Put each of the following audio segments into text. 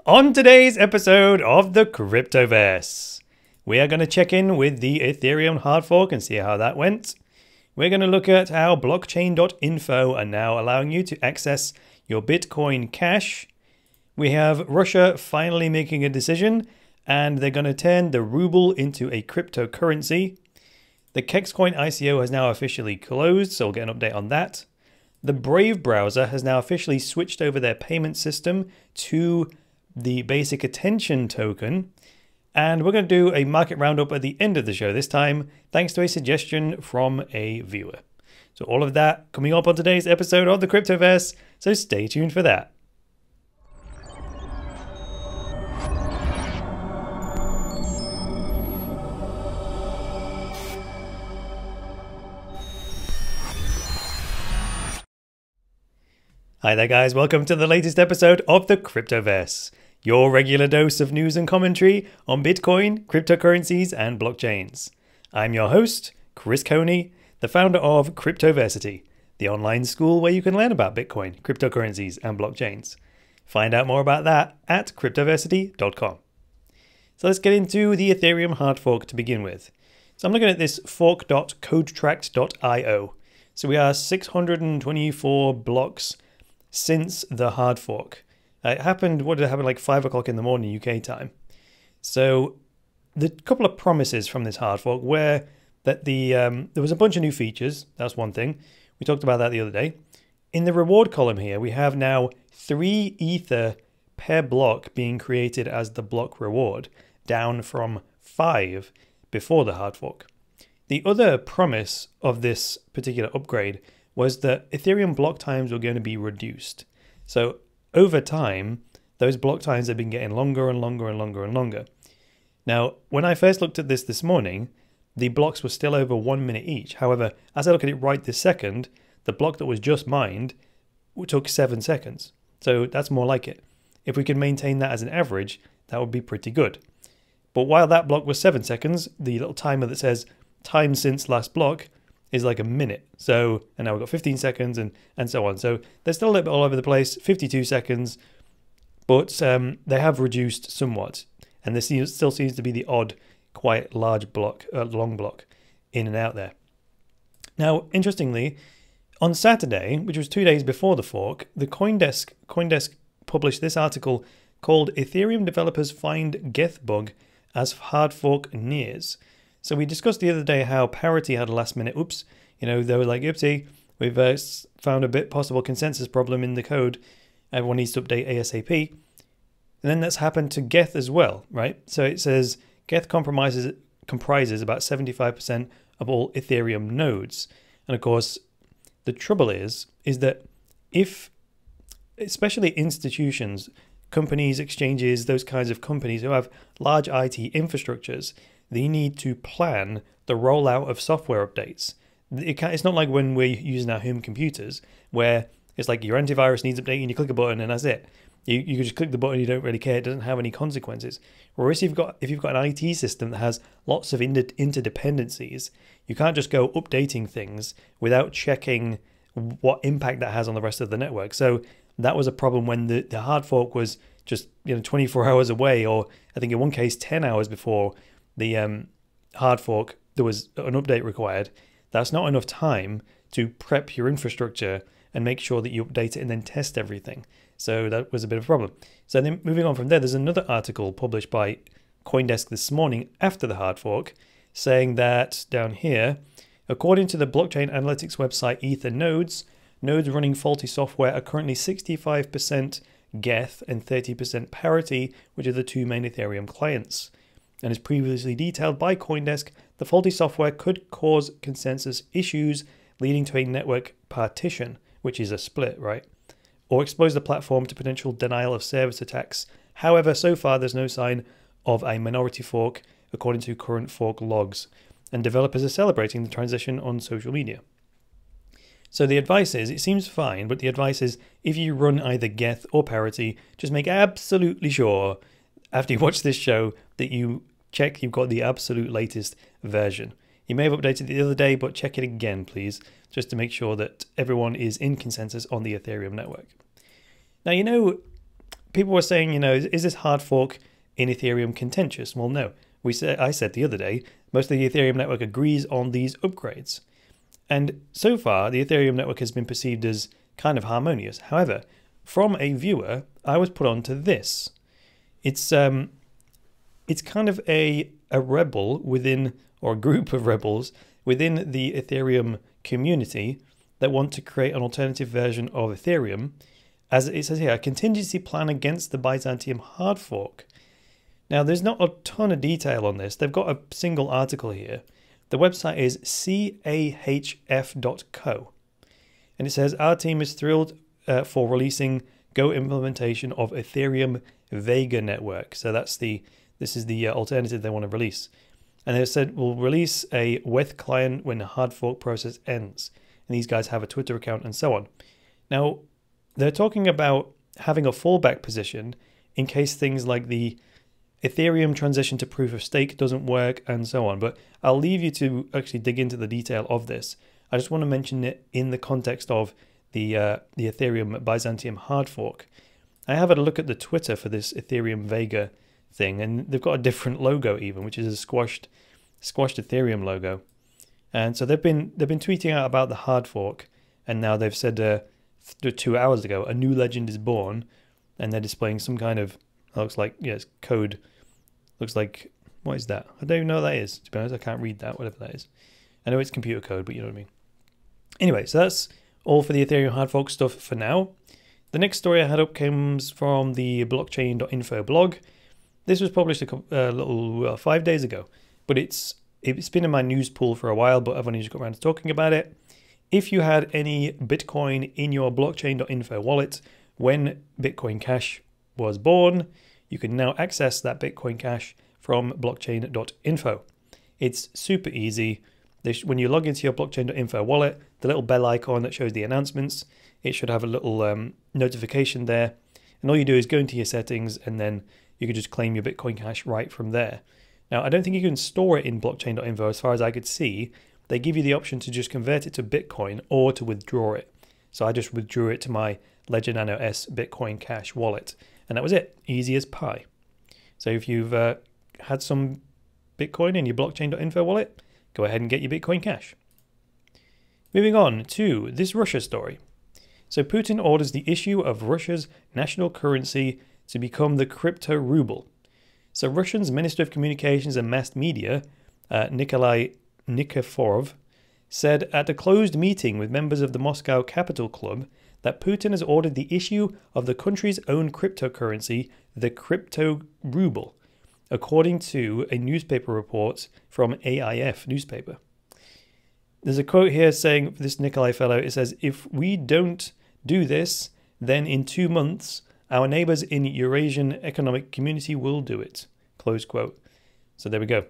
On today's episode of the Cryptoverse, we are going to check in with the Ethereum hard fork and see how that went. We're going to look at how Blockchain.info are now allowing you to access your Bitcoin Cash. We have Russia finally making a decision, and they're going to turn the ruble into a cryptocurrency. The Kexcoin ICO has now officially closed, so we'll get an update on that. The Brave browser has now officially switched over their payment system to the basic attention token, and we're going to do a market roundup at the end of the show this time, thanks to a suggestion from a viewer. So all of that coming up on today's episode of the Cryptoverse, so stay tuned for that. Hi there guys, welcome to the latest episode of the Cryptoverse, your regular dose of news and commentary on Bitcoin, cryptocurrencies and blockchains. I'm your host, Chris Coney, the founder of Cryptoversity, the online school where you can learn about Bitcoin, cryptocurrencies and blockchains. Find out more about that at cryptoversity.com. So let's get into the Ethereum hard fork to begin with. So I'm looking at this fork.codetract.io. So we are 624 blocks since the hard fork. It happened, what did it happen, like 5 o'clock in the morning UK time. So the couple of promises from this hard fork were that there was a bunch of new features. That's one thing. We talked about that the other day. In the reward column here, we have now 3 ether per block being created as the block reward, down from 5 before the hard fork. The other promise of this particular upgrade was that Ethereum block times were going to be reduced. So over time, those block times have been getting longer and longer and longer and longer. Now, when I first looked at this morning, the blocks were still over 1 minute each. However, as I look at it right this second, the block that was just mined took 7 seconds. So that's more like it. If we can maintain that as an average, that would be pretty good. But while that block was 7 seconds, the little timer that says time since last block is like a minute. So, and now we've got 15 seconds and so on. So they're still a little bit all over the place, 52 seconds, but they have reduced somewhat. And there still seems to be the odd, quite large block, long block in and out there. Now, interestingly, on Saturday, which was 2 days before the fork, the CoinDesk published this article called Ethereum Developers Find Death Bug as Hard Fork Nears. So we discussed the other day how Parity had a last minute oops. You know, they were like, oopsie, we've found a possible consensus problem in the code. Everyone needs to update ASAP. And then that's happened to Geth as well, right? So it says Geth comprises about 75% of all Ethereum nodes. And of course, the trouble is that if, especially institutions, companies, exchanges, those kinds of companies who have large IT infrastructures, they need to plan the rollout of software updates. It's not like when we're using our home computers, where it's like your antivirus needs updating, you click a button and that's it. You can just click the button, you don't really care, it doesn't have any consequences. Whereas if you've got an IT system that has lots of interdependencies, you can't just go updating things without checking what impact that has on the rest of the network. So that was a problem when the hard fork was just 24 hours away, or I think in one case 10 hours before the hard fork, there was an update required. That's not enough time to prep your infrastructure and make sure that you update it and then test everything. So that was a bit of a problem. So then moving on from there, there's another article published by CoinDesk this morning after the hard fork saying that down here, according to the blockchain analytics website Ether nodes running faulty software are currently 65% Geth and 30% Parity, which are the two main Ethereum clients. And as previously detailed by CoinDesk, the faulty software could cause consensus issues leading to a network partition, which is a split, right? Or expose the platform to potential denial of service attacks. However, so far there's no sign of a minority fork according to current fork logs, and developers are celebrating the transition on social media. So the advice is, it seems fine, but the advice is if you run either Geth or Parity, just make absolutely sure after you watch this show that you check you've got the absolute latest version. You may have updated the other day, but check it again, please, just to make sure that everyone is in consensus on the Ethereum network. Now, people were saying, you know, is this hard fork in Ethereum contentious? Well, no. I said the other day, most of the Ethereum network agrees on these upgrades. And so far, the Ethereum network has been perceived as kind of harmonious. However, from a viewer, I was put on to this. It's kind of a rebel within, or a group of rebels within the Ethereum community that want to create an alternative version of Ethereum, as it says here, a contingency plan against the Byzantium hard fork. Now, there's not a ton of detail on this. They've got a single article here. The website is CAHF.co. And it says, our team is thrilled for releasing Go implementation of Ethereum Vega network. So this is the alternative they want to release. And they said, we'll release a WETH client when the hard fork process ends. And these guys have a Twitter account and so on. Now, they're talking about having a fallback position in case things like the Ethereum transition to proof of stake doesn't work and so on. But I'll leave you to actually dig into the detail of this. I just want to mention it in the context of the Ethereum Byzantium hard fork. I have had a look at the Twitter for this Ethereum Vega thing, and they've got a different logo even, which is a squashed Ethereum logo. And so they've been tweeting out about the hard fork, and now they've said 2 hours ago a new legend is born, and they're displaying some kind of, looks like, yes, code. Looks like, what is that? I don't even know what that is. To be honest, I can't read that, whatever that is. I know it's computer code, but you know what I mean. Anyway, so that's all for the Ethereum hard fork stuff for now. The next story I had up comes from the Blockchain.info blog. This was published a little 5 days ago, but it's been in my news pool for a while, but I've only just got around to talking about it. If you had any Bitcoin in your Blockchain.info wallet when Bitcoin Cash was born, you can now access that Bitcoin Cash from Blockchain.info. It's super easy. When you log into your Blockchain.info wallet, the little bell icon that shows the announcements, it should have a little notification there. And all you do is go into your settings, and then you can just claim your Bitcoin Cash right from there. Now, I don't think you can store it in Blockchain.info as far as I could see. They give you the option to just convert it to Bitcoin or to withdraw it. So I just withdrew it to my Ledger Nano S Bitcoin Cash wallet. And that was it. Easy as pie. So if you've had some Bitcoin in your Blockchain.info wallet, go ahead and get your Bitcoin Cash. Moving on to this Russia story. So Putin orders the issue of Russia's national currency to become the CryptoRuble. So Russia's Minister of Communications and Mass Media, Nikolai Nikiforov, said at a closed meeting with members of the Moscow Capital Club that Putin has ordered the issue of the country's own cryptocurrency, the CryptoRuble, according to a newspaper report from AIF newspaper. There's a quote here saying, for this Nikolai fellow, it says, if we don't do this, then in 2 months, our neighbors in Eurasian Economic Community will do it. Close quote. So there we go.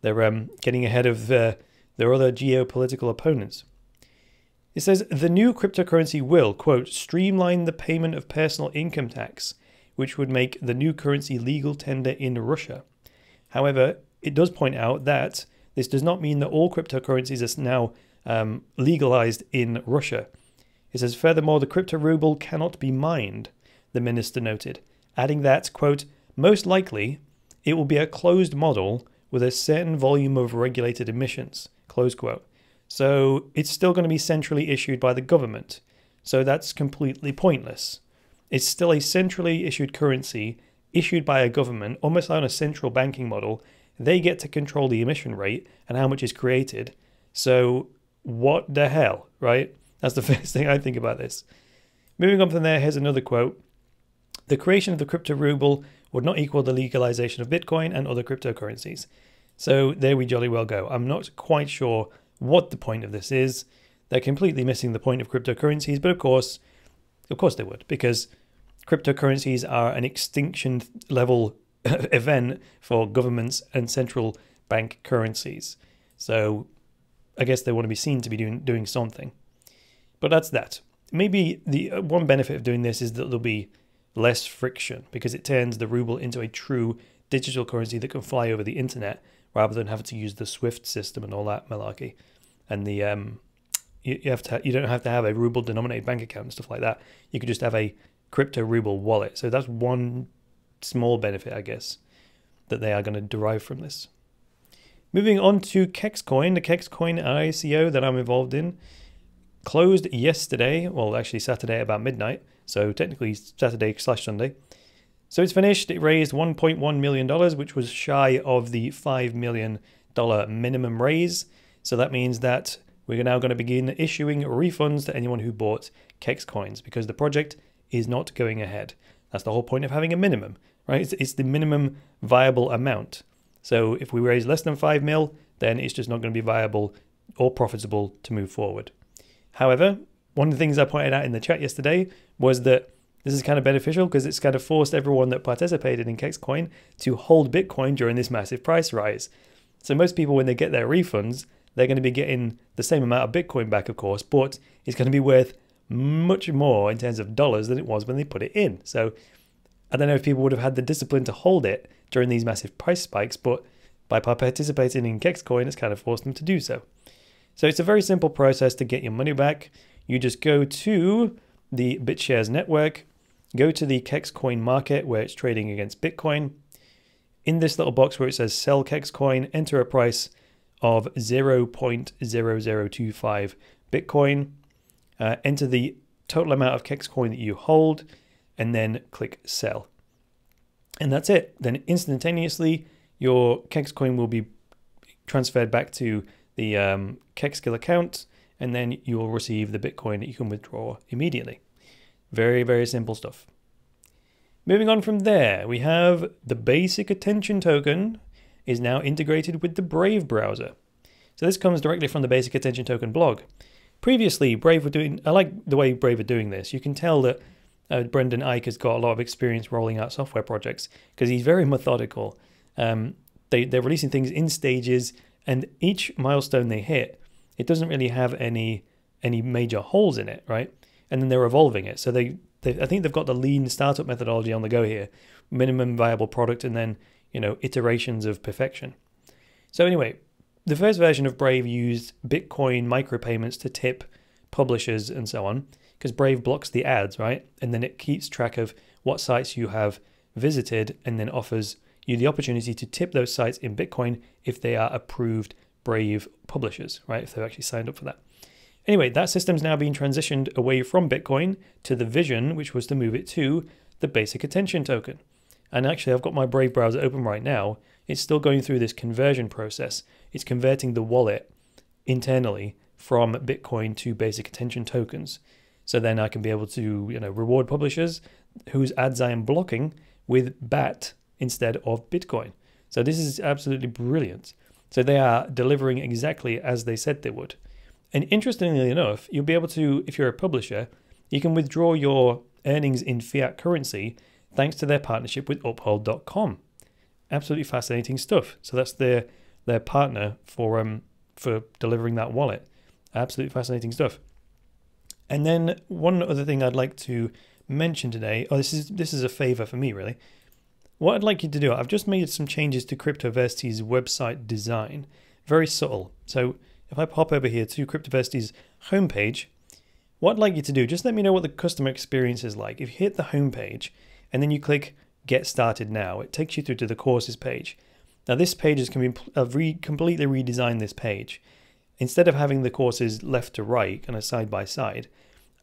They're getting ahead of their other geopolitical opponents. It says, the new cryptocurrency will, quote, streamline the payment of personal income tax, which would make the new currency legal tender in Russia. However, it does point out that this does not mean that all cryptocurrencies are now legalized in Russia. It says, furthermore, the CryptoRuble cannot be mined, the minister noted, adding that, quote, most likely it will be a closed model with a certain volume of regulated emissions, close quote. So it's still going to be centrally issued by the government. So that's completely pointless. It's still a centrally issued currency issued by a government, almost on a central banking model. They get to control the emission rate and how much is created. So what the hell, right? That's the first thing I think about this. Moving on from there, here's another quote. The creation of the CryptoRuble would not equal the legalization of Bitcoin and other cryptocurrencies. So there we jolly well go. I'm not quite sure what the point of this is. They're completely missing the point of cryptocurrencies, but of course they would, because cryptocurrencies are an extinction level event for governments and central bank currencies. So I guess they want to be seen to be doing something. But that's that. Maybe the one benefit of doing this is that there'll be less friction, because it turns the ruble into a true digital currency that can fly over the internet rather than having to use the SWIFT system and all that malarkey. And the you don't have to have a ruble denominated bank account and stuff like that. You could just have a CryptoRuble wallet. So that's one small benefit, I guess, that they are going to derive from this. Moving on to Kexcoin, the Kexcoin ICO that I'm involved in, closed yesterday, well actually Saturday about midnight, so technically Saturday/Sunday. So it's finished. It raised $1.1 million, which was shy of the $5 million minimum raise. So that means that we're now going to begin issuing refunds to anyone who bought Kexcoins because the project is not going ahead. That's the whole point of having a minimum, right? It's the minimum viable amount. So if we raise less than 5 mil, then it's just not going to be viable or profitable to move forward. However, one of the things I pointed out in the chat yesterday was that this is kind of beneficial because it's kind of forced everyone that participated in Kexcoin to hold Bitcoin during this massive price rise. So most people, when they get their refunds, they're going to be getting the same amount of Bitcoin back, of course, but it's going to be worth much more in terms of dollars than it was when they put it in. So I don't know if people would have had the discipline to hold it during these massive price spikes, but by participating in Kexcoin, it's kind of forced them to do so. So it's a very simple process to get your money back. You just go to the BitShares network, go to the Kexcoin market where it's trading against Bitcoin. In this little box where it says sell Kexcoin, enter a price of 0.0025 Bitcoin. Enter the total amount of Kexcoin that you hold, and then click sell. And that's it. Then instantaneously, your Kexcoin will be transferred back to the Kexskill account, and then you will receive the Bitcoin that you can withdraw immediately. Very, very simple stuff. Moving on from there, we have the basic attention token is now integrated with the Brave browser. So this comes directly from the basic attention token blog. Previously, Brave were doing, I like the way Brave are doing this. You can tell that Brendan Eich has got a lot of experience rolling out software projects because he's very methodical. They're releasing things in stages, and each milestone they hit, it doesn't really have any major holes in it, right? And then they're evolving it. So I think they've got the lean startup methodology on the go here, minimum viable product, and then iterations of perfection. So anyway, the first version of Brave used Bitcoin micropayments to tip publishers and so on, because Brave blocks the ads, right? And then it keeps track of what sites you have visited and then offers you the opportunity to tip those sites in Bitcoin if they are approved Brave publishers, right? If they've actually signed up for that. Anyway, that system's now being transitioned away from Bitcoin to the vision, which was to move it to the basic attention token. And actually, I've got my Brave browser open right now. It's still going through this conversion process. It's converting the wallet internally from Bitcoin to basic attention tokens. So then I can be able to, reward publishers whose ads I am blocking with BAT instead of Bitcoin. So this is absolutely brilliant. So they are delivering exactly as they said they would. And interestingly enough, you'll be able to, if you're a publisher, you can withdraw your earnings in fiat currency thanks to their partnership with Uphold.com. Absolutely fascinating stuff. So that's their partner for delivering that wallet. Absolutely fascinating stuff. And then one other thing I'd like to mention today, this is a favor for me really. What I'd like you to do, I've just made some changes to Cryptoversity's website design. Very subtle. So if I pop over here to Cryptoversity's homepage, what I'd like you to do, just let me know what the customer experience is like. If you hit the homepage and then you click Get Started Now, it takes you through to the courses page. Now this page is completely redesigned this page. Instead of having the courses left to right, kind of side by side,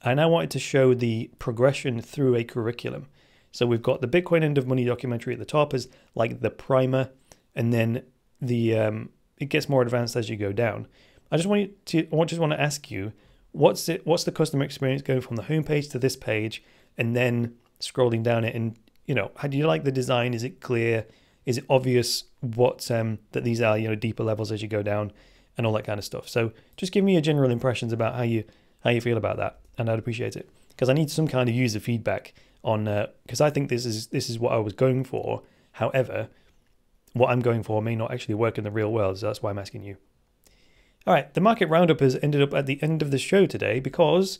I now wanted to show the progression through a curriculum. So we've got the Bitcoin End of Money documentary at the top as like the primer, and then it gets more advanced as you go down. I just want to ask you, what's the customer experience going from the homepage to this page, and then scrolling down it, and how do you like the design? Is it clear? Is it obvious what that these are deeper levels as you go down, and all that kind of stuff? So just give me your general impressions about how you feel about that, and I'd appreciate it because I need some kind of user feedback on because I think this is what I was going for. However, what I'm going for may not actually work in the real world, so that's why I'm asking you. All right, the market roundup has ended up at the end of the show today because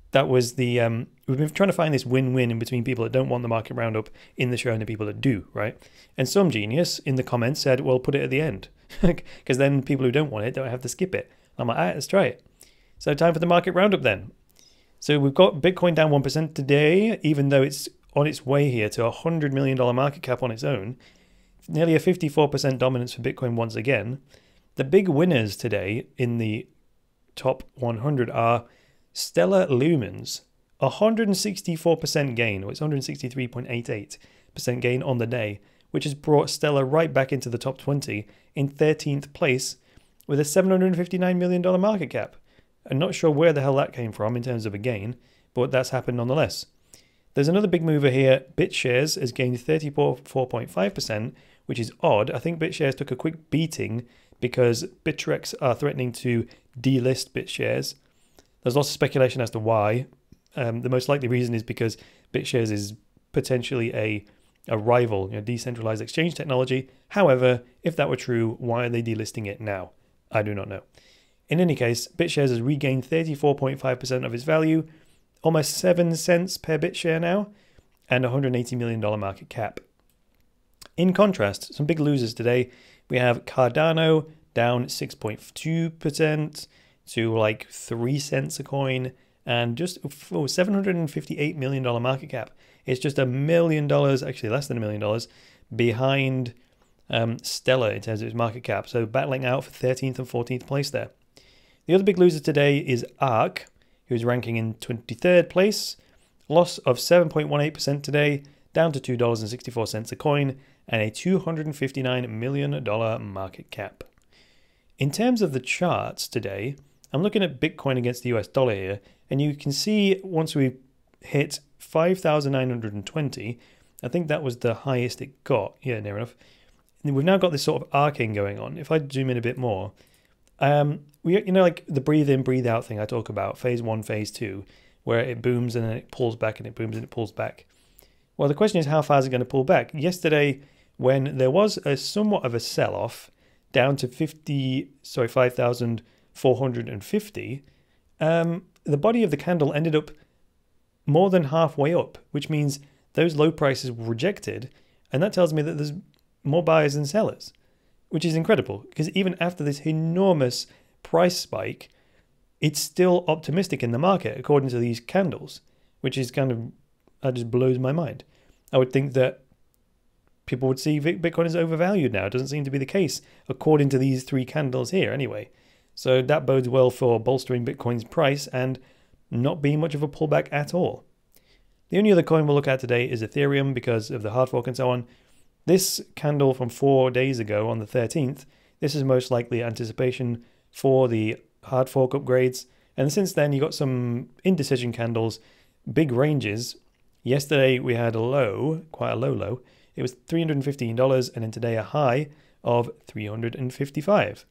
that was the we've been trying to find this win-win in between people that don't want the market roundup in the show and the people that do, right? And some genius in the comments said, well, put it at the end because then people who don't want it don't have to skip it. I'm like, all right, let's try it. So time for the market roundup then. So we've got Bitcoin down 1% today, even though it's on its way here to a $100 million market cap on its own. Nearly a 54% dominance for Bitcoin once again. The big winners today in the top 100 are Stellar Lumens, 164% gain, or it's 163.88% gain on the day, which has brought Stellar right back into the top 20 in 13th place with a $759 million market cap. I'm not sure where the hell that came from in terms of a gain, but that's happened nonetheless. There's another big mover here. BitShares has gained 34.5%, which is odd. I think BitShares took a quick beating because Bittrex are threatening to delist BitShares. There's lots of speculation as to why. The most likely reason is because BitShares is potentially a rival, decentralized exchange technology. However, if that were true, why are they delisting it now? I do not know. In any case, BitShares has regained 34.5% of its value, almost 7 cents per BitShare now, and $180 million market cap. In contrast, some big losers today. We have Cardano down 6.2% to like 3 cents a coin, and just $758 million market cap. It's just $1 million, actually less than $1 million, behind Stellar in terms of its market cap. So battling out for 13th and 14th place there. The other big loser today is ARK, who's ranking in 23rd place. Loss of 7.18% today, down to $2.64 a coin, and a $259 million market cap. In terms of the charts today, I'm looking at Bitcoin against the US dollar here, and you can see once we hit 5,920, I think that was the highest it got. Yeah, near enough. And we've now got this sort of arcing going on. If I zoom in a bit more, like the breathe in, breathe out thing I talk about, phase 1, phase 2, where it booms and then it pulls back and it booms and it pulls back. Well, the question is, how far is it going to pull back? Yesterday, when there was a somewhat of a sell-off down to 5,450, the body of the candle ended up more than halfway up, which means those low prices were rejected, and that tells me that there's more buyers than sellers, which is incredible, because even after this enormous price spike, it's still optimistic in the market according to these candles, which is that just blows my mind. I would think that people would see Bitcoin is overvalued now. It doesn't seem to be the case according to these 3 candles here anyway. So that bodes well for bolstering Bitcoin's price and not being much of a pullback at all. The only other coin we'll look at today is Ethereum because of the hard fork and so on. This candle from 4 days ago on the 13th, this is most likely anticipation for the hard fork upgrades. And since then, you got some indecision candles, big ranges. Yesterday, we had a low, quite a low low. It was $315, and then today a high of $355.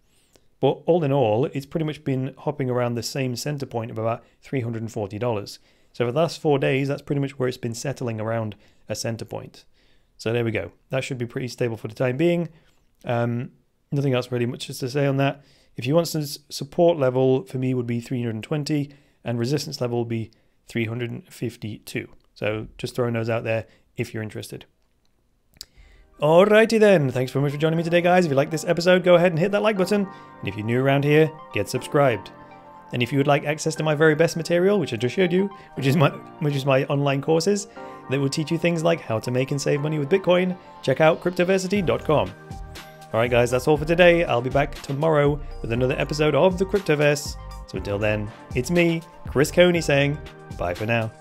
But all in all, it's pretty much been hopping around the same center point of about $340. So for the last 4 days, that's pretty much where it's been settling around a center point. So there we go. That should be pretty stable for the time being. Nothing else really much to say on that. If you want some support level, for me would be 320, and resistance level would be 352. So just throwing those out there if you're interested. Alrighty then, thanks very much for joining me today, guys. If you like this episode, go ahead and hit that like button. And if you're new around here, get subscribed. And if you would like access to my very best material, which I just showed you, which is my online courses that will teach you things like how to make and save money with Bitcoin, check out cryptoversity.com. Alright guys, that's all for today. I'll be back tomorrow with another episode of the Cryptoverse. So until then, it's me, Chris Coney, saying bye for now.